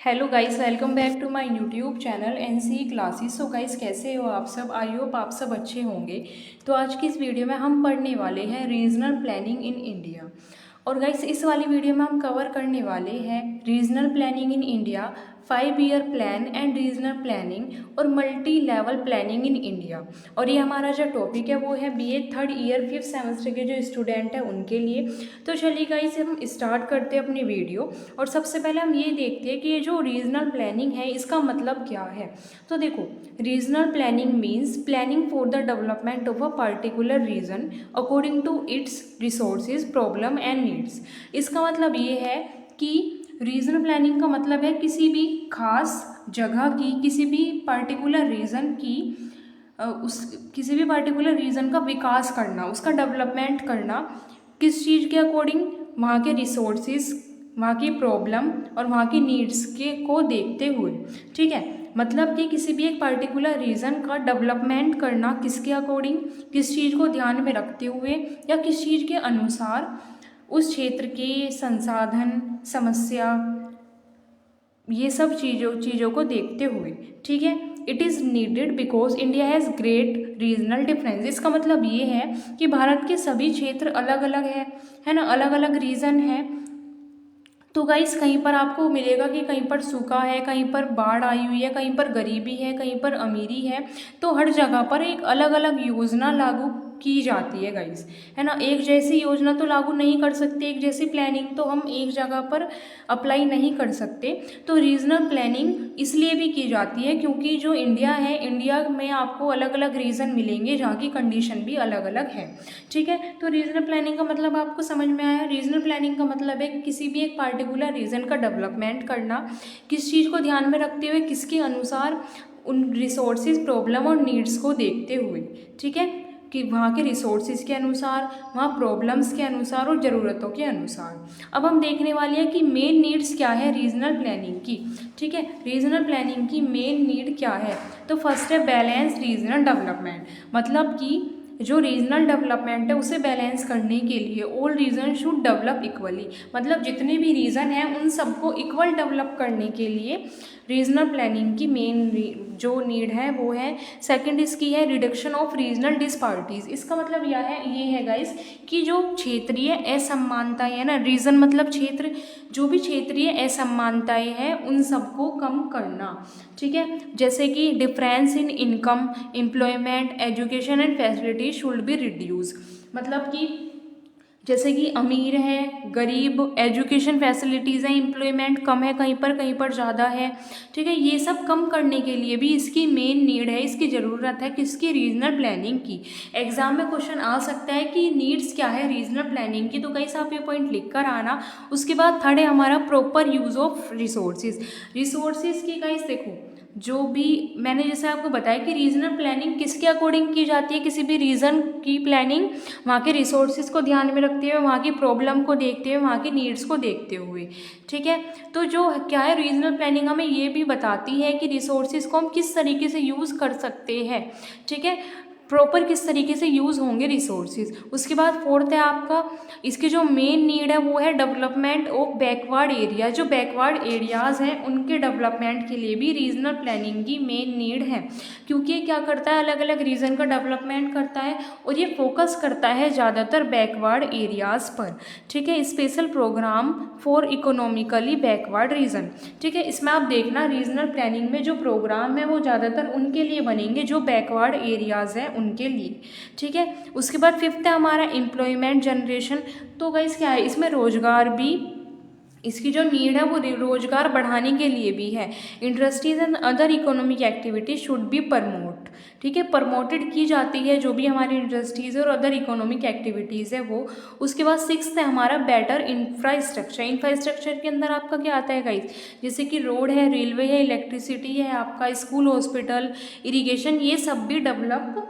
Hello guys, welcome back to my YouTube channel NC classes. So guys, कैसे हो आप सब? आई होप आप सब अच्छे होंगे। तो आज की इस वीडियो में हम पढ़ने वाले हैं रीजनल प्लानिंग इन इंडिया। और गाइस, इस वाली वीडियो में हम कवर करने वाले हैं regional planning in India, 5 year plan and regional planning और multi level planning in India. और ये हमारा जो टॉपिक है वो है BA 3rd year 5th semester के जो स्टूडेंट हैं उनके लिए। तो चलिए गाइस, हम स्टार्ट करते हैं अपनी वीडियो। और सबसे पहले हम ये देखते हैं कि ये जो रीजनल प्लानिंग है इसका मतलब क्या है। तो देखो, regional planning means planning for the development of a particular region according to its resources, problem and needs. इसका मतलब ये है कि रीजनल प्लानिंग का मतलब है किसी भी खास जगह की, किसी भी पर्टिकुलर रीजन की उस किसी भी पर्टिकुलर रीजन का विकास करना, उसका डेवलपमेंट करना, किस चीज़ के अकॉर्डिंग? वहाँ के रिसोर्सेज, वहाँ की प्रॉब्लम और वहाँ की नीड्स के को देखते हुए। ठीक है, मतलब कि किसी भी एक पर्टिकुलर रीजन का डेवलपमेंट करना किसके अकॉर्डिंग, किस चीज़ को ध्यान में रखते हुए या किस चीज़ के अनुसार? उस क्षेत्र के संसाधन, समस्या, ये सब चीज़ों को देखते हुए। ठीक है, it is needed because India has great regional difference. इसका मतलब ये है कि भारत के सभी क्षेत्र अलग अलग है ना, अलग अलग रीजन है। तो गाइस, कहीं पर आपको मिलेगा कि कहीं पर सूखा है, कहीं पर बाढ़ आई हुई है, कहीं पर गरीबी है, कहीं पर अमीरी है। तो हर जगह पर एक अलग अलग योजना लागू की जाती है गाइस, है ना। एक जैसी योजना तो लागू नहीं कर सकते, एक जैसी प्लानिंग तो हम एक जगह पर अप्लाई नहीं कर सकते। तो रीजनल प्लानिंग इसलिए भी की जाती है क्योंकि जो इंडिया है, इंडिया में आपको अलग अलग रीजन मिलेंगे जहाँ की कंडीशन भी अलग अलग है। ठीक है, तो रीजनल प्लानिंग का मतलब आपको समझ में आया। रीजनल प्लानिंग का मतलब है किसी भी एक पार्टिकुलर रीजन का डेवलपमेंट करना, किस चीज़ को ध्यान में रखते हुए, किसके अनुसार, उन रिसोर्सेज, प्रॉब्लम और नीड्स को देखते हुए। ठीक है, कि वहाँ के रिसोर्सेज के अनुसार, वहाँ प्रॉब्लम्स के अनुसार और ज़रूरतों के अनुसार। अब हम देखने वाले हैं कि मेन नीड्स क्या है रीजनल प्लानिंग की। ठीक है, रीजनल प्लानिंग की मेन नीड क्या है? तो फर्स्ट है बैलेंस रीजनल डेवलपमेंट। मतलब कि जो रीजनल डेवलपमेंट है उसे बैलेंस करने के लिए all region should develop equally. मतलब जितने भी रीजन हैं उन सबको इक्वल डेवलप करने के लिए रीजनल प्लानिंग की मेन जो नीड है वो है। सेकंड इसकी है रिडक्शन ऑफ रीजनल डिस्पारिटीज। इसका मतलब ये है गाइस कि जो क्षेत्रीय असमानताएं है ना, रीजन मतलब क्षेत्र, जो भी क्षेत्रीय असमानताएं हैं उन सबको कम करना। ठीक है, जैसे कि difference in income, employment, education and facility should be reduce. मतलब कि जैसे कि अमीर है, गरीब, एजुकेशन फैसिलिटीज़ हैं, एम्प्लॉयमेंट कम है कहीं पर ज़्यादा है। ठीक है, ये सब कम करने के लिए भी इसकी मेन नीड है, इसकी ज़रूरत है किसकी? रीजनल प्लानिंग की। एग्जाम में क्वेश्चन आ सकता है कि नीड्स क्या है रीजनल प्लानिंग की, तो गाइस आप ये पॉइंट लिख कर आना। उसके बाद थर्ड है हमारा proper use of resources. Resources की गाइस देखो, जो भी मैंने जैसे आपको बताया कि रीजनल प्लानिंग किसके अकॉर्डिंग की जाती है, किसी भी रीजन की प्लानिंग वहाँ के रिसोर्सेज को ध्यान में रखते हुए, वहाँ की प्रॉब्लम को देखते हुए, वहाँ की नीड्स को देखते हुए। ठीक है, तो जो क्या है रीजनल प्लानिंग हमें ये भी बताती है कि रिसोर्सेज को हम किस तरीके से यूज़ कर सकते हैं। ठीक है, प्रॉपर किस तरीके से यूज़ होंगे रिसोर्सेज। उसके बाद फोर्थ है आपका, इसकी जो मेन नीड है वो है डेवलपमेंट ऑफ बैकवर्ड एरिया। जो बैकवर्ड एरियाज़ हैं उनके डेवलपमेंट के लिए भी रीजनल प्लानिंग की मेन नीड है, क्योंकि ये क्या करता है, अलग अलग रीजन का डेवलपमेंट करता है और ये फोकस करता है ज़्यादातर बैकवर्ड एरियाज़ पर। ठीक है, special programme for economically backward region. ठीक है, इसमें आप देखना रीजनल प्लानिंग में जो प्रोग्राम है वो ज़्यादातर उनके लिए बनेंगे जो बैकवर्ड एरियाज़ हैं उनके लिए। ठीक है, उसके बाद फिफ्थ है हमारा एम्प्लॉयमेंट जनरेशन। तो गाइस क्या है, इसमें रोजगार भी, इसकी जो नीड है वो रोजगार बढ़ाने के लिए भी है। Industries and other economic activities should be promote. ठीक है, प्रमोटेड की जाती है जो भी हमारी इंडस्ट्रीज और अदर इकोनॉमिक एक्टिविटीज़ है वो। उसके बाद सिक्स्थ है हमारा बेटर इंफ्रास्ट्रक्चर। इंफ्रास्ट्रक्चर के अंदर आपका क्या आता है गाइस, जैसे कि रोड है, रेलवे है, इलेक्ट्रिसिटी है, आपका स्कूल, हॉस्पिटल, इरिगेशन, ये सब भी डेवलप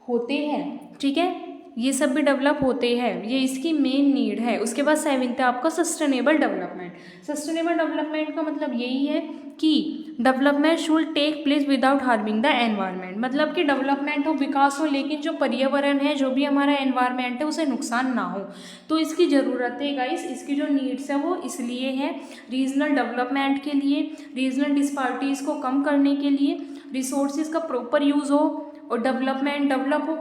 होते हैं। ठीक है, ये सब भी डेवलप होते हैं, ये इसकी मेन नीड है। उसके बाद सेवेंथ है आपका सस्टेनेबल डेवलपमेंट। सस्टेनेबल डेवलपमेंट का मतलब यही है कि development should take place without harming the environment, मतलब कि डेवलपमेंट हो, विकास हो, लेकिन जो पर्यावरण है, जो भी हमारा एनवायरनमेंट है, उसे नुकसान ना हो। तो इसकी ज़रूरत है गाइस, इसकी जो नीड्स है वो इसलिए है रीजनल डेवलपमेंट के लिए, रीजनल डिस्पारिटीज़ को कम करने के लिए, रिसोर्सेज का प्रॉपर यूज़ हो, और डेवलप हो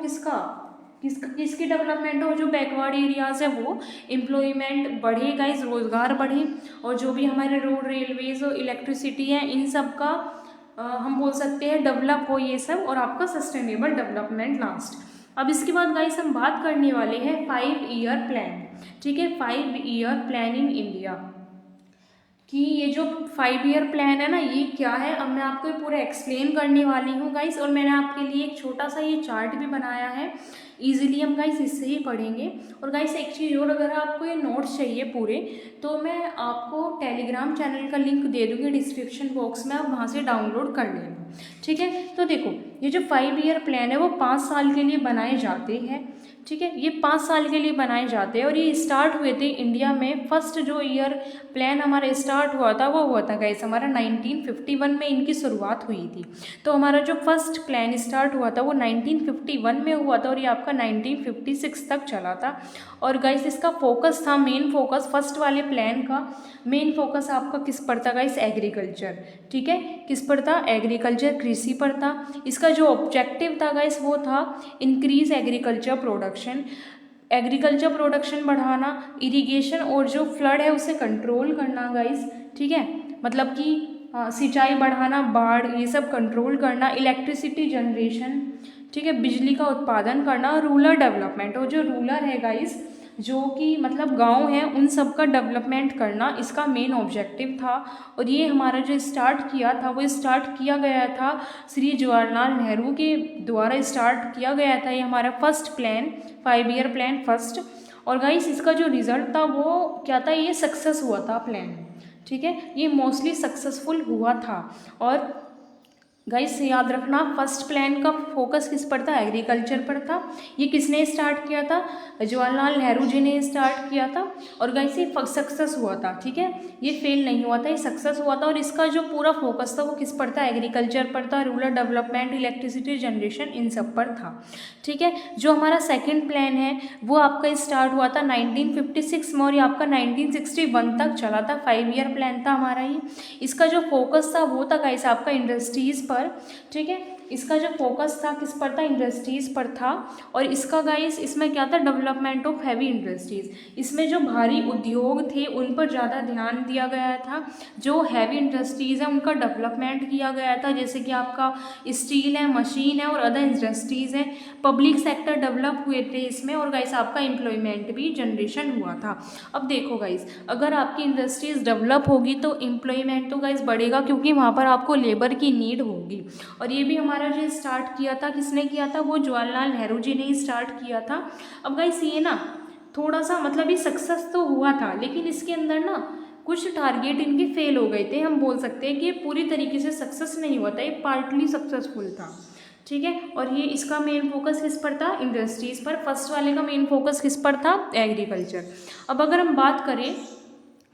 किसकी डेवलपमेंट हो, जो बैकवर्ड एरियाज है वो एम्प्लॉयमेंट बढ़े गाइस, रोजगार बढ़े, और जो भी हमारे रोड, रेलवेज और इलेक्ट्रिसिटी है, इन सब का हम बोल सकते हैं डेवलप हो ये सब, और आपका सस्टेनेबल डेवलपमेंट लास्ट। अब इसके बाद गाइस हम बात करने वाले हैं 5 ईयर प्लान। ठीक है, 5 ईयर प्लान इन इंडिया, कि ये जो 5 ईयर प्लान है ना, ये क्या है, अब मैं आपको पूरा एक्सप्लेन करने वाली हूँ गाइस। और मैंने आपके लिए एक छोटा सा ये चार्ट भी बनाया है, इजीली हम गाइस इससे ही पढ़ेंगे। और गाइस एक चीज़ और, अगर आपको ये नोट्स चाहिए पूरे, तो मैं आपको टेलीग्राम चैनल का लिंक दे दूँगी डिस्क्रिप्शन बॉक्स में, आप वहाँ से डाउनलोड कर लेना। ठीक है, तो देखो ये जो 5 ईयर प्लान है वो 5 साल के लिए बनाए जाते हैं। ठीक है, ये 5 साल के लिए बनाए जाते हैं, और ये स्टार्ट हुए थे इंडिया में। फर्स्ट जो ईयर प्लान हमारा स्टार्ट हुआ था वो हुआ था गाइस हमारा 1951 में इनकी शुरुआत हुई थी। तो हमारा जो फर्स्ट प्लान स्टार्ट हुआ था वो 1951 में हुआ था, और ये आपका 1956 तक चला था। और गाइस इसका फोकस था, मेन फोकस फर्स्ट वाले प्लान का मेन फोकस आपका किस पर था गाइस, एग्रीकल्चर। ठीक है, किस पर था, एग्रीकल्चर, कृषि पर था। इसका जो ऑब्जेक्टिव था गाइस वो था increase agriculture production, agriculture production बढ़ाना, इरिगेशन और जो फ्लड है उसे कंट्रोल करना गाइस। ठीक है, मतलब कि सिंचाई बढ़ाना, बाढ़ ये सब कंट्रोल करना, इलेक्ट्रिसिटी जनरेशन, ठीक है, बिजली का उत्पादन करना, रूरल डेवलपमेंट, और जो रूरल है गाइस, जो कि मतलब गांव है, उन सब का डेवलपमेंट करना इसका मेन ऑब्जेक्टिव था। और ये हमारा जो स्टार्ट किया था वो स्टार्ट किया गया था श्री जवाहरलाल नेहरू के द्वारा स्टार्ट किया गया था। ये हमारा first plan, 5 year plan first. और गाइस इसका जो रिजल्ट था वो क्या था, ये सक्सेस हुआ था प्लान। ठीक है, ये मोस्टली सक्सेसफुल हुआ था। और गाइस याद रखना, फर्स्ट प्लान का फोकस किस पर था, एग्रीकल्चर पर था। ये किसने स्टार्ट किया था, जवाहरलाल नेहरू जी ने स्टार्ट किया था। और गाइस ये सक्सेस हुआ था। ठीक है, ये फेल नहीं हुआ था, ये सक्सेस हुआ था। और इसका जो पूरा फोकस था वो किस पर था, एग्रीकल्चर पर था, रूरल डेवलपमेंट, इलेक्ट्रिसिटी जनरेशन, इन सब पर था। ठीक है, जो हमारा सेकेंड प्लान है वो आपका स्टार्ट हुआ था 1956 में, और ये आपका 1961 तक चला था। 5 ईयर प्लान था हमारा ये। इसका जो फोकस था वो था गाइस आपका इंडस्ट्रीज़ पर। ठीक है, इसका जो फोकस था किस पर था, इंडस्ट्रीज़ पर था। और इसका गाइस इसमें क्या था, डेवलपमेंट ऑफ हैवी इंडस्ट्रीज़, इसमें जो भारी उद्योग थे उन पर ज़्यादा ध्यान दिया गया था। जो हैवी इंडस्ट्रीज़ है उनका डेवलपमेंट किया गया था, जैसे कि आपका स्टील है, मशीन है और अदर इंडस्ट्रीज़ है। पब्लिक सेक्टर डेवलप हुए थे इसमें, और गाइस आपका एम्प्लॉयमेंट भी जनरेशन हुआ था। अब देखो गाइस, अगर आपकी इंडस्ट्रीज़ डेवलप होगी तो एम्प्लॉयमेंट तो गाइस बढ़ेगा, क्योंकि वहाँ पर आपको लेबर की नीड होगी। और ये भी हमारा जो स्टार्ट किया था, किसने किया था, वो जवाहरलाल नेहरू जी ने स्टार्ट किया था। अब गाइस ये ना थोड़ा सा मतलब ये सक्सेस तो हुआ था, लेकिन इसके अंदर ना कुछ टारगेट इनके फेल हो गए थे। हम बोल सकते हैं कि ये पूरी तरीके से सक्सेस नहीं हुआ था, ये पार्टली सक्सेसफुल था। ठीक है, और ये इसका मेन फोकस किस पर था, इंडस्ट्रीज़ पर। फर्स्ट वाले का मेन फोकस किस पर था, एग्रीकल्चर। अब अगर हम बात करें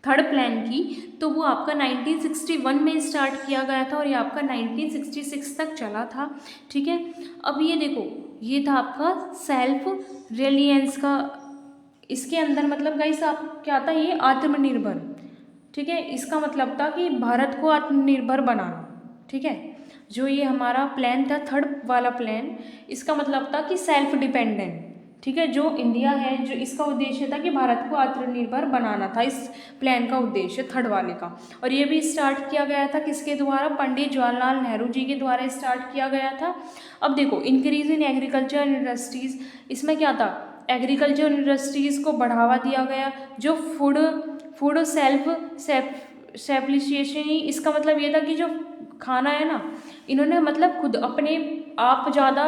थर्ड प्लान की, तो वो आपका 1961 में स्टार्ट किया गया था, और ये आपका 1966 तक चला था। ठीक है, अब ये देखो, ये था आपका सेल्फ रिलायंस का, इसके अंदर मतलब गाइस आप क्या था, ये आत्मनिर्भर। ठीक है, इसका मतलब था कि भारत को आत्मनिर्भर बनाना। ठीक है, जो ये हमारा प्लान था थर्ड वाला प्लान, इसका मतलब था कि सेल्फ डिपेंडेंट। ठीक है, जो इंडिया है, जो इसका उद्देश्य था कि भारत को आत्मनिर्भर बनाना था, इस प्लान का उद्देश्य थर्ड वाले का। और ये भी स्टार्ट किया गया था किसके द्वारा, पंडित जवाहरलाल नेहरू जी के द्वारा स्टार्ट किया गया था। अब देखो, इंक्रीज इन एग्रीकल्चर इंडस्ट्रीज, इसमें क्या था, एग्रीकल्चर इंडस्ट्रीज़ को बढ़ावा दिया गया। जो फूड सेल्फ सफिशिएंसी, इसका मतलब ये था कि जो खाना है ना, इन्होंने मतलब खुद अपने आप ज़्यादा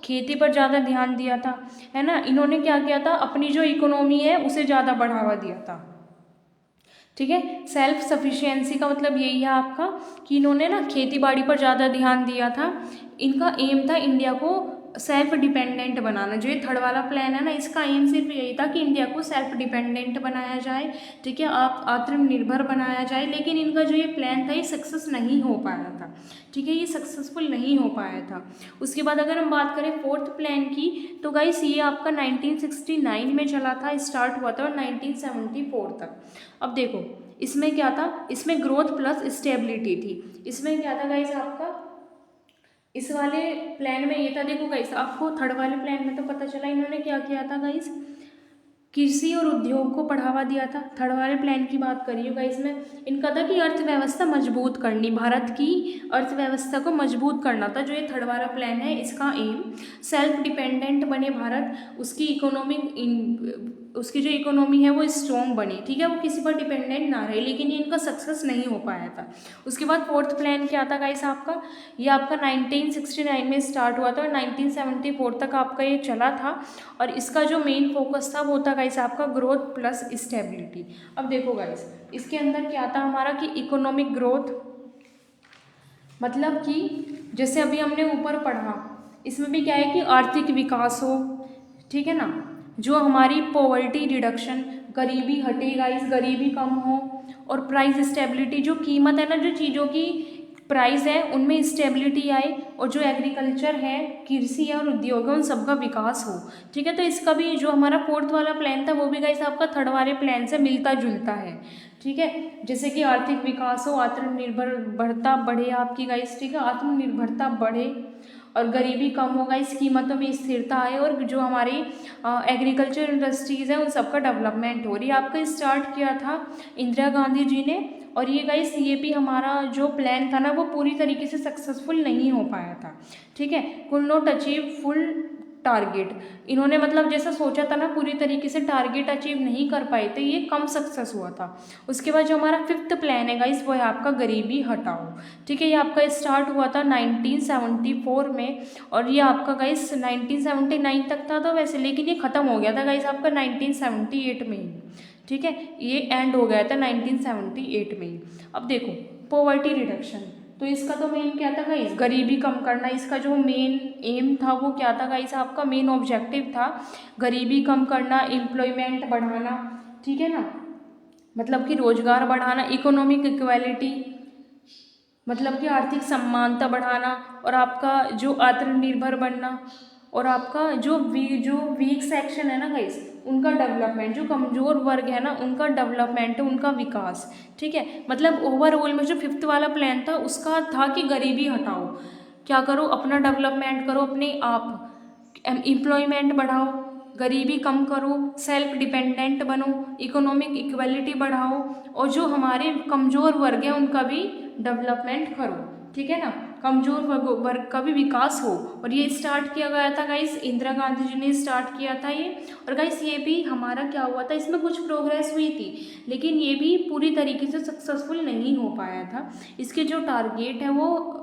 खेती पर ज़्यादा ध्यान दिया था, है ना। इन्होंने क्या किया था, अपनी जो इकोनॉमी है उसे ज़्यादा बढ़ावा दिया था। ठीक है, सेल्फ सफिशिएंसी का मतलब यही है आपका कि इन्होंने ना खेती बाड़ी पर ज़्यादा ध्यान दिया था। इनका एम था इंडिया को सेल्फ डिपेंडेंट बनाना। जो ये थर्ड वाला प्लान है ना, इसका एम सिर्फ यही था कि इंडिया को सेल्फ डिपेंडेंट बनाया जाए, ठीक है, आप आत्मनिर्भर बनाया जाए। लेकिन इनका जो ये प्लान था ये सक्सेस नहीं हो पाया था, ठीक है, ये सक्सेसफुल नहीं हो पाया था। उसके बाद अगर हम बात करें फोर्थ प्लान की, तो गाइस ये आपका 1969 में चला था, स्टार्ट हुआ था और 1974 तक। अब देखो इसमें क्या था, इसमें ग्रोथ प्लस स्टेबिलिटी थी। इसमें क्या था गाइस आपका, इस वाले प्लान में ये था, देखो गाइस आपको थर्ड वाले प्लान में तो पता चला इन्होंने क्या किया था गाइस, कृषि और उद्योग को बढ़ावा दिया था। थर्ड वाले प्लान की बात करी हो गाइस में, इनका था कि अर्थव्यवस्था मजबूत करनी, भारत की अर्थव्यवस्था को मजबूत करना था। जो ये थर्ड वाला प्लान है इसका एम सेल्फ डिपेंडेंट बने भारत, उसकी इकोनॉमिक उसकी जो इकोनॉमी है वो स्ट्रॉन्ग बनी, ठीक है, वो किसी पर डिपेंडेंट ना रहे। लेकिन ये इनका सक्सेस नहीं हो पाया था। उसके बाद फोर्थ प्लान क्या था गाइस आपका, ये आपका 1969 में स्टार्ट हुआ था और 1974 तक आपका ये चला था। और इसका जो मेन फोकस था वो था गाइस आपका ग्रोथ प्लस स्टेबिलिटी। अब देखो गाइस इसके अंदर क्या था हमारा कि इकोनॉमिक ग्रोथ, मतलब कि जैसे अभी हमने ऊपर पढ़ा, इसमें भी क्या है कि आर्थिक विकास हो, ठीक है ना, जो हमारी पॉवर्टी रिडक्शन, गरीबी हटे गाइस, गरीबी कम हो, और प्राइस स्टेबिलिटी, जो कीमत है ना, जो चीज़ों की प्राइस है उनमें स्टेबिलिटी आए, और जो एग्रीकल्चर है, कृषि है और उद्योग है, उन सबका विकास हो, ठीक है। तो इसका भी जो हमारा फोर्थ वाला प्लान था वो भी गाइस आपका थर्ड वाले प्लान से मिलता जुलता है, ठीक है। जैसे कि आर्थिक विकास हो, आत्मनिर्भरता बढ़े आपकी गाइस, ठीक है, आत्मनिर्भरता बढ़े, और गरीबी कम होगा, इस कीमतों में स्थिरता आए, और जो हमारी एग्रीकल्चर इंडस्ट्रीज़ हैं उन सबका डेवलपमेंट हो रही है। आपका स्टार्ट किया था इंदिरा गांधी जी ने। और ये गाइस ये भी हमारा जो प्लान था ना वो पूरी तरीके से सक्सेसफुल नहीं हो पाया था, ठीक है, कुल नॉट अचीव फुल टारगेट। इन्होंने मतलब जैसा सोचा था ना पूरी तरीके से टारगेट अचीव नहीं कर पाए थे, ये कम सक्सेस हुआ था। उसके बाद जो हमारा फिफ्थ प्लान है गाइस वो है आपका गरीबी हटाओ, ठीक है, ये आपका स्टार्ट हुआ था 1974 में, और ये आपका गाइस 1979 तक था तो वैसे, लेकिन ये ख़त्म हो गया था गाइस आपका 1978 में ही, ठीक है, ये एंड हो गया था 1978 में ही। अब देखो पॉवर्टी रिडक्शन, तो इसका तो मेन क्या था गाइस, गरीबी कम करना। इसका जो मेन एम था वो क्या था गाइस, आपका मेन ऑब्जेक्टिव था गरीबी कम करना, एम्प्लॉयमेंट बढ़ाना, ठीक है ना, मतलब कि रोजगार बढ़ाना, इकोनॉमिक इक्वालिटी, मतलब कि आर्थिक समानता बढ़ाना, और आपका जो आत्मनिर्भर बनना, और आपका जो वीक सेक्शन है ना गाइस उनका डेवलपमेंट, जो कमज़ोर वर्ग है ना उनका डेवलपमेंट, उनका विकास, ठीक है। मतलब ओवरऑल में जो फिफ्थ वाला प्लान था उसका था कि गरीबी हटाओ, क्या करो, अपना डेवलपमेंट करो, अपने आप एम्प्लॉयमेंट बढ़ाओ, गरीबी कम करो, सेल्फ डिपेंडेंट बनो, इकोनॉमिक इक्वलिटी बढ़ाओ, और जो हमारे कमज़ोर वर्ग है उनका भी डेवलपमेंट करो, ठीक है ना, कमजोर वर्ग का भी विकास हो। और ये स्टार्ट किया गया था गाइस, इंदिरा गांधी जी ने स्टार्ट किया था ये। और गाइस ये भी हमारा क्या हुआ था, इसमें कुछ प्रोग्रेस हुई थी लेकिन ये भी पूरी तरीके से सक्सेसफुल नहीं हो पाया था। इसके जो टारगेट है वो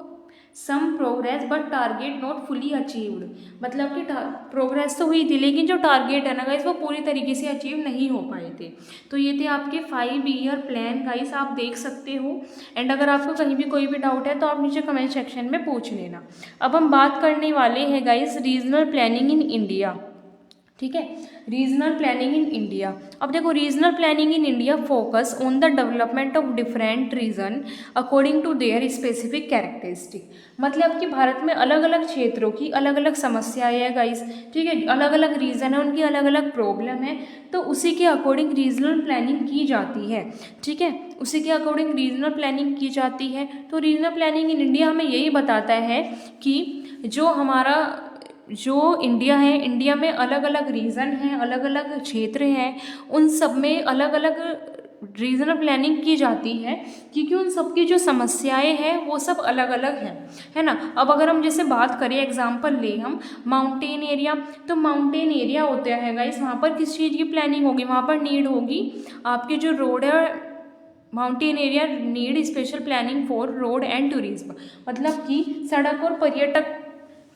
some progress but target not fully achieved, मतलब कि प्रोग्रेस तो हुई थी लेकिन जो टारगेट है ना गाइस वो पूरी तरीके से अचीव नहीं हो पाए थे। तो ये थे आपके 5 ईयर प्लान गाइस, आप देख सकते हो। एंड अगर आपको कहीं भी कोई भी डाउट है तो आप नीचे कमेंट सेक्शन में पूछ लेना। अब हम बात करने वाले हैं guys regional planning in India, ठीक है, रीजनल प्लानिंग इन इंडिया। अब देखो regional planning in India focus on the development of different region according to their specific characteristic, मतलब कि भारत में अलग अलग क्षेत्रों की अलग अलग समस्याएं हैं गाइस, ठीक है, अलग अलग रीजन है, उनकी अलग अलग प्रॉब्लम है, तो उसी के अकॉर्डिंग रीजनल प्लानिंग की जाती है, ठीक है, उसी के अकॉर्डिंग रीजनल प्लानिंग की जाती है। तो रीजनल प्लानिंग इन इंडिया हमें यही बताता है कि जो इंडिया है, इंडिया में अलग अलग रीजन हैं, अलग अलग क्षेत्र हैं, उन सब में अलग अलग रीजनल प्लानिंग की जाती है क्योंकि उन सब की जो समस्याएं हैं वो सब अलग अलग हैं, है ना। अब अगर हम जैसे बात करें एग्जांपल ले हम माउंटेन एरिया, तो माउंटेन एरिया होता है गाइस, वहाँ पर किस चीज़ की प्लानिंग होगी, वहाँ पर नीड होगी आपके जो रोड है, mountain area need special planning for road and tourism, मतलब कि सड़क और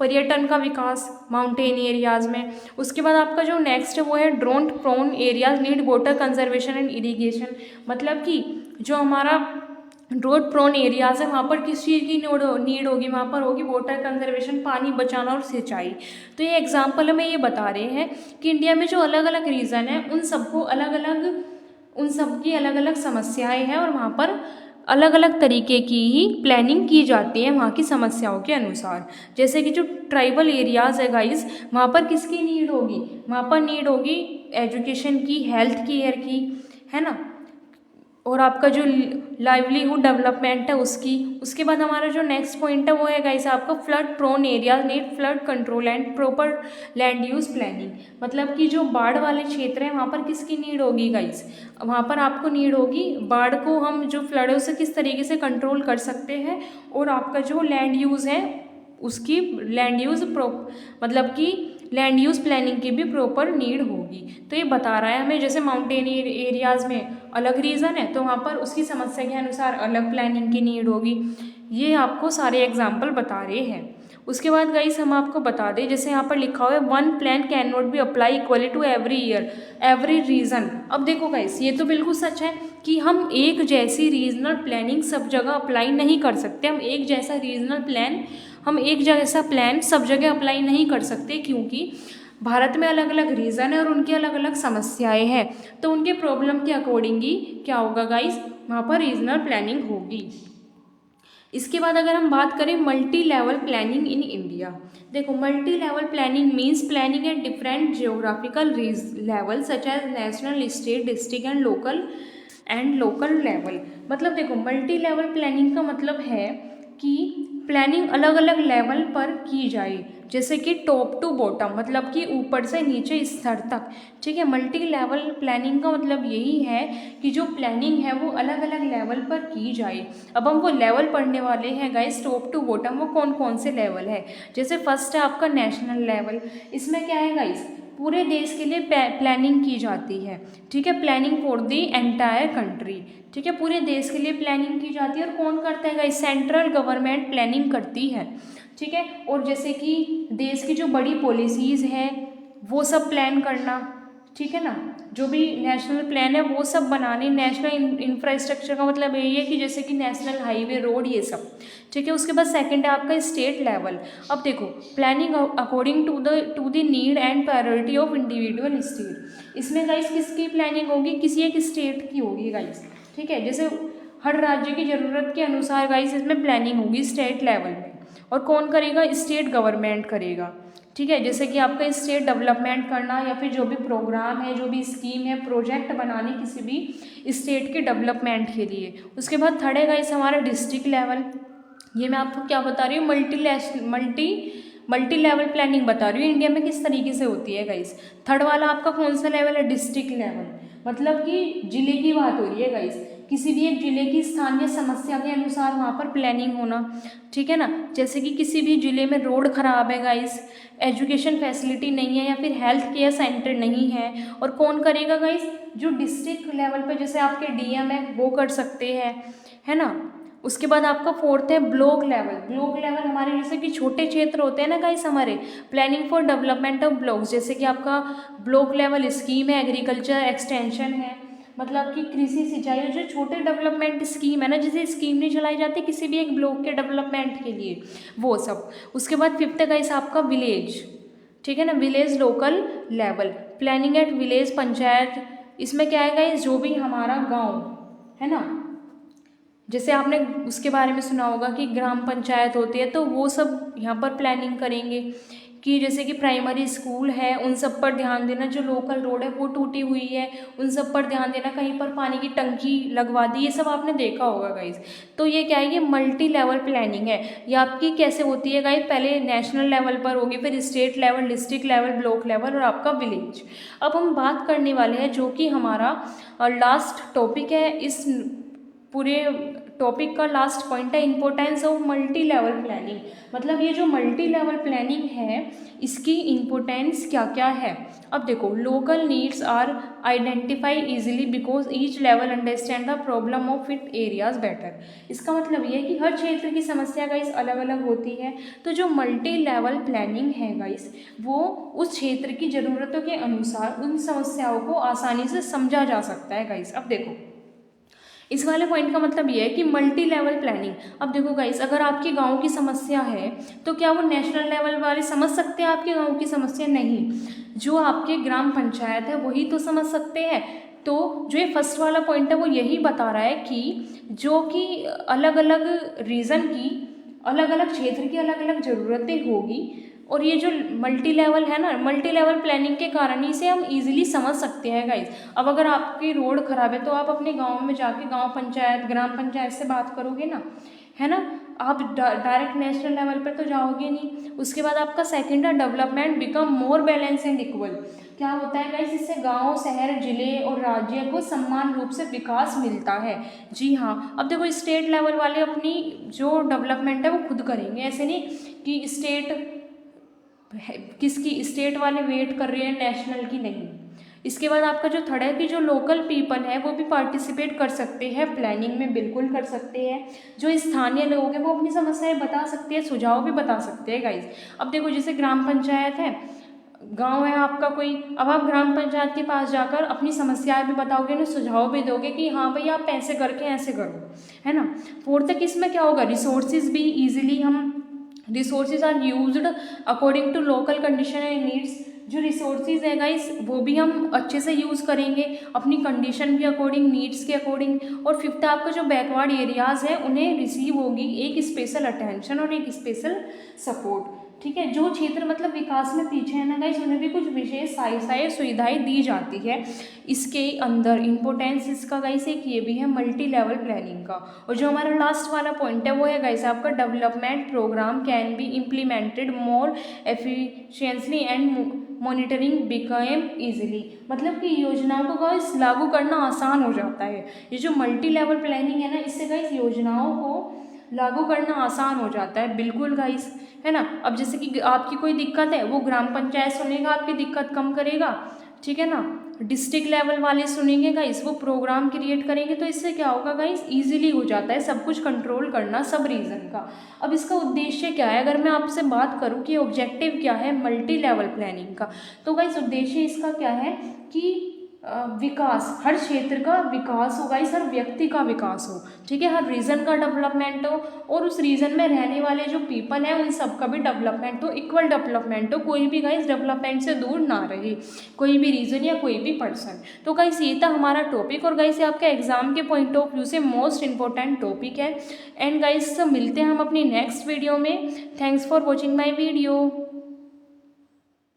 पर्यटन का विकास माउंटेन एरियाज़ में। उसके बाद आपका जो नेक्स्ट है वो है drought prone areas need water conservation and irrigation, मतलब कि जो हमारा ड्रॉट प्रोन एरियाज़ है, वहाँ पर किस चीज़ की नीड होगी, वहाँ पर होगी वाटर कंजर्वेशन, पानी बचाना और सिंचाई। तो ये एग्जाम्पल हमें ये बता रहे हैं कि इंडिया में जो अलग अलग रीजन है उन सबको अलग अलग, उन सब की अलग अलग समस्याएं हैं और वहाँ पर अलग अलग तरीके की ही प्लानिंग की जाती है वहाँ की समस्याओं के अनुसार। जैसे कि जो ट्राइबल एरियाज़ है गाइस, वहाँ पर किसकी नीड होगी, वहाँ पर नीड होगी एजुकेशन की, हेल्थ केयर की, है ना, और आपका जो लाइवलीहुड डेवलपमेंट है उसकी। उसके बाद हमारा जो नेक्स्ट पॉइंट है वो है गाइस आपका flood prone area need flood control and proper land use planning. मतलब कि जो बाढ़ वाले क्षेत्र हैं वहाँ पर किसकी नीड होगी गाइस, वहाँ पर आपको नीड होगी बाढ़ को हम जो फ्लडों से किस तरीके से कंट्रोल कर सकते हैं, और आपका जो लैंड यूज़ है उसकी लैंड यूज़ मतलब कि लैंड यूज़ प्लानिंग की भी प्रॉपर नीड होगी। तो ये बता रहा है हमें, जैसे माउंटेन एरियाज़ में अलग रीज़न है तो वहाँ पर उसकी समस्या के अनुसार अलग प्लानिंग की नीड होगी। ये आपको सारे एग्जाम्पल बता रहे हैं। उसके बाद गाइस हम आपको बता दें, जैसे यहाँ पर लिखा हुआ है one plan can not be apply equally to every year every region. अब देखो गाइस ये तो बिल्कुल सच है कि हम एक जैसी रीजनल प्लानिंग सब जगह अप्लाई नहीं कर सकते। हम एक जैसा प्लान सब जगह अप्लाई नहीं कर सकते, क्योंकि भारत में अलग अलग रीज़न है और उनकी अलग अलग समस्याएं हैं। तो उनके प्रॉब्लम के अकॉर्डिंग ही क्या होगा गाइस, वहाँ पर रीजनल प्लानिंग होगी। इसके बाद अगर हम बात करें multi level planning in India, देखो multi level planning means planning at different geographical level such as national, state, district and local level. मतलब देखो मल्टी लेवल प्लानिंग का मतलब है कि प्लानिंग अलग अलग लेवल पर की जाए, जैसे कि टॉप टू बॉटम, मतलब कि ऊपर से नीचे स्तर तक। ठीक है, मल्टी लेवल प्लानिंग का मतलब यही है कि जो प्लानिंग है वो अलग अलग लेवल पर की जाए। अब हम वो लेवल पढ़ने वाले हैं गाइस, टॉप टू बॉटम, वो कौन कौन से लेवल है। जैसे फर्स्ट है आपका नेशनल लेवल, इसमें क्या है गाइस, पूरे देश के लिए प्लानिंग की जाती है। ठीक है, planning for the entire country. ठीक है, पूरे देश के लिए प्लानिंग की जाती है और कौन करता है गाइस, सेंट्रल गवर्नमेंट प्लानिंग करती है। ठीक है, और जैसे कि देश की जो बड़ी पॉलिसीज़ हैं वो सब प्लान करना, ठीक है ना, जो भी नेशनल प्लान है वो सब बनाने। नेशनल इंफ्रास्ट्रक्चर का मतलब यही है कि जैसे कि नेशनल हाईवे, रोड, ये सब। ठीक है, उसके बाद सेकंड है आपका स्टेट लेवल। अब देखो planning according to the need and priority of individual state. इसमें गाइस किसकी प्लानिंग होगी, किसी एक स्टेट की होगी गाइस। ठीक है, जैसे हर राज्य की ज़रूरत के अनुसार गाइस इसमें प्लानिंग होगी स्टेट लेवल में, और कौन करेगा, स्टेट गवर्नमेंट करेगा। ठीक है, जैसे कि आपका स्टेट डेवलपमेंट करना या फिर जो भी प्रोग्राम है, जो भी स्कीम है, प्रोजेक्ट बनाने किसी भी स्टेट के डेवलपमेंट के लिए। उसके बाद थर्ड है गाइस हमारा डिस्ट्रिक्ट लेवल। ये मैं आपको क्या बता रही हूँ, मल्टी लेवल प्लानिंग बता रही हूँ इंडिया में किस तरीके से होती है गाइस। थर्ड वाला आपका कौन सा लेवल है, डिस्ट्रिक्ट लेवल, मतलब कि जिले की बात हो रही है गाइस, किसी भी एक जिले की स्थानीय समस्या के अनुसार वहाँ पर प्लानिंग होना। ठीक है ना, जैसे कि किसी भी जिले में रोड खराब है गाइस, एजुकेशन फैसिलिटी नहीं है या फिर हेल्थ केयर सेंटर नहीं है, और कौन करेगा गाइस, जो डिस्ट्रिक्ट लेवल पे जैसे आपके डीएम है वो कर सकते हैं, है ना। उसके बाद आपका फोर्थ है ब्लॉक लेवल। ब्लॉक लेवल हमारे जैसे कि छोटे क्षेत्र होते हैं ना गाइस हमारे, planning for development of blocks, जैसे कि आपका ब्लॉक लेवल स्कीम है, एग्रीकल्चर एक्सटेंशन है, मतलब कि कृषि सिंचाई, जो छोटे डेवलपमेंट स्कीम है ना, जैसे स्कीम नहीं चलाई जाती किसी भी एक ब्लॉक के डेवलपमेंट के लिए, वो सब। उसके बाद फिफ्थ है गाइस आपका विलेज। ठीक है ना, village local level, planning at village panchayat. इसमें क्या है गाइस, जो भी हमारा गांव है ना, जैसे आपने उसके बारे में सुना होगा कि ग्राम पंचायत होती है, तो वो सब यहाँ पर प्लानिंग करेंगे कि जैसे कि प्राइमरी स्कूल है उन सब पर ध्यान देना, जो लोकल रोड है वो टूटी हुई है उन सब पर ध्यान देना, कहीं पर पानी की टंकी लगवा दी, ये सब आपने देखा होगा गाइज। तो ये क्या है, ये मल्टी लेवल प्लानिंग है। ये आपकी कैसे होती है गाइज, पहले नेशनल लेवल पर होगी, फिर state level, district level, block level और आपका विलेज। अब हम बात करने वाले हैं जो कि हमारा लास्ट टॉपिक है, इस पूरे टॉपिक का लास्ट पॉइंट है importance of multi level planning. मतलब ये जो मल्टी लेवल प्लानिंग है इसकी इम्पोर्टेंस क्या क्या है। अब देखो, local needs are identify easily because each level understand the problem of it areas better. इसका मतलब ये है कि हर क्षेत्र की समस्या गाइस अलग अलग होती है, तो जो मल्टी लेवल प्लानिंग है गाइस वो उस क्षेत्र की ज़रूरतों के अनुसार उन समस्याओं को आसानी से समझा जा सकता है गाइस। अब देखो, इस वाले पॉइंट का मतलब ये है कि मल्टी लेवल प्लानिंग। अब देखो गाइस, अगर आपके गांव की समस्या है तो क्या वो नेशनल लेवल वाले समझ सकते हैं आपके गांव की समस्या? नहीं, जो आपके ग्राम पंचायत है वही तो समझ सकते हैं। तो जो ये फर्स्ट वाला पॉइंट है वो यही बता रहा है कि जो कि अलग अलग रीजन की, अलग अलग क्षेत्र की अलग अलग ज़रूरतें होगी, और ये जो मल्टी लेवल है ना, मल्टी लेवल प्लानिंग के कारण ही से हम इजीली समझ सकते हैं गाइस। अब अगर आपकी रोड खराब है तो आप अपने गांव में जाके गांव पंचायत, ग्राम पंचायत से बात करोगे ना, है ना। आप डायरेक्ट नेशनल लेवल पर तो जाओगे नहीं। उसके बाद आपका सेकंड है development become more balance and equal. क्या होता है गाइस, इससे गांव, शहर, जिले और राज्य को समान रूप से विकास मिलता है। जी हाँ, अब देखो स्टेट लेवल वाले अपनी जो डेवलपमेंट है वो खुद करेंगे, ऐसे नहीं कि किसकी स्टेट वाले वेट कर रहे हैं नेशनल की, नहीं। इसके बाद आपका जो थर्ड है कि जो लोकल पीपल है वो भी पार्टिसिपेट कर सकते हैं प्लानिंग में, बिल्कुल कर सकते हैं। जो स्थानीय लोग हैं वो अपनी समस्याएं बता सकते हैं, सुझाव भी बता सकते हैं गाइज। अब देखो जैसे ग्राम पंचायत है, गांव है आपका कोई, अब आप ग्राम पंचायत के पास जाकर अपनी समस्याएं भी बताओगे ना, सुझाव भी दोगे कि हाँ भाई आप ऐसे करके ऐसे करो, है ना। फोर्थ तक इसमें क्या होगा, रिसोर्सेज भी इजीली हम, resources are used according to local condition and needs. जो रिसोर्सेज है गाइस वो भी हम अच्छे से यूज़ करेंगे अपनी कंडीशन के अकॉर्डिंग, नीड्स के अकॉर्डिंग। और फिफ्थ आपका जो बैकवर्ड एरियाज़ है उन्हें रिसीव होगी एक स्पेशल अटेंशन और एक स्पेशल सपोर्ट। ठीक है, जो क्षेत्र मतलब विकास में पीछे है ना गाइस, उन्हें भी कुछ विशेष सहायताएं, सुविधाएं दी जाती है। इसके अंदर इम्पोर्टेंस इसका गाइस एक ये भी है मल्टी लेवल प्लानिंग का। और जो हमारा लास्ट वाला पॉइंट है वो है गाइस आपका development program can be implemented more efficiently and monitoring become easily. मतलब कि योजनाओं को गाइस लागू करना आसान हो जाता है। ये जो मल्टी लेवल प्लानिंग है ना, इससे गाइस योजनाओं को लागू करना आसान हो जाता है, बिल्कुल गाइस, है ना। अब जैसे कि आपकी कोई दिक्कत है वो ग्राम पंचायत सुनेगा, आपकी दिक्कत कम करेगा, ठीक है ना। डिस्ट्रिक्ट लेवल वाले सुनेंगे गाइस, वो प्रोग्राम क्रिएट करेंगे, तो इससे क्या होगा गाइस, इजीली हो जाता है सब कुछ कंट्रोल करना सब रीजन का। अब इसका उद्देश्य क्या है, अगर मैं आपसे बात करूं कि ऑब्जेक्टिव क्या है मल्टी लेवल प्लानिंग का, तो गाइस उद्देश्य इसका क्या है कि विकास, हर क्षेत्र का विकास हो गाइस, हर व्यक्ति का विकास हो, ठीक है, हर रीजन का डेवलपमेंट हो, और उस रीजन में रहने वाले जो पीपल हैं उन सब का भी डेवलपमेंट हो, इक्वल डेवलपमेंट हो, कोई भी गाइस डेवलपमेंट से दूर ना रहे, कोई भी रीजन या कोई भी पर्सन। तो गाइस ये था हमारा टॉपिक, और गाइस ये आपके एग्जाम के पॉइंट ऑफ व्यू से मोस्ट इंपॉर्टेंट टॉपिक है। एंड गाइस मिलते हैं हम अपनी नेक्स्ट वीडियो में। Thanks for watching my video.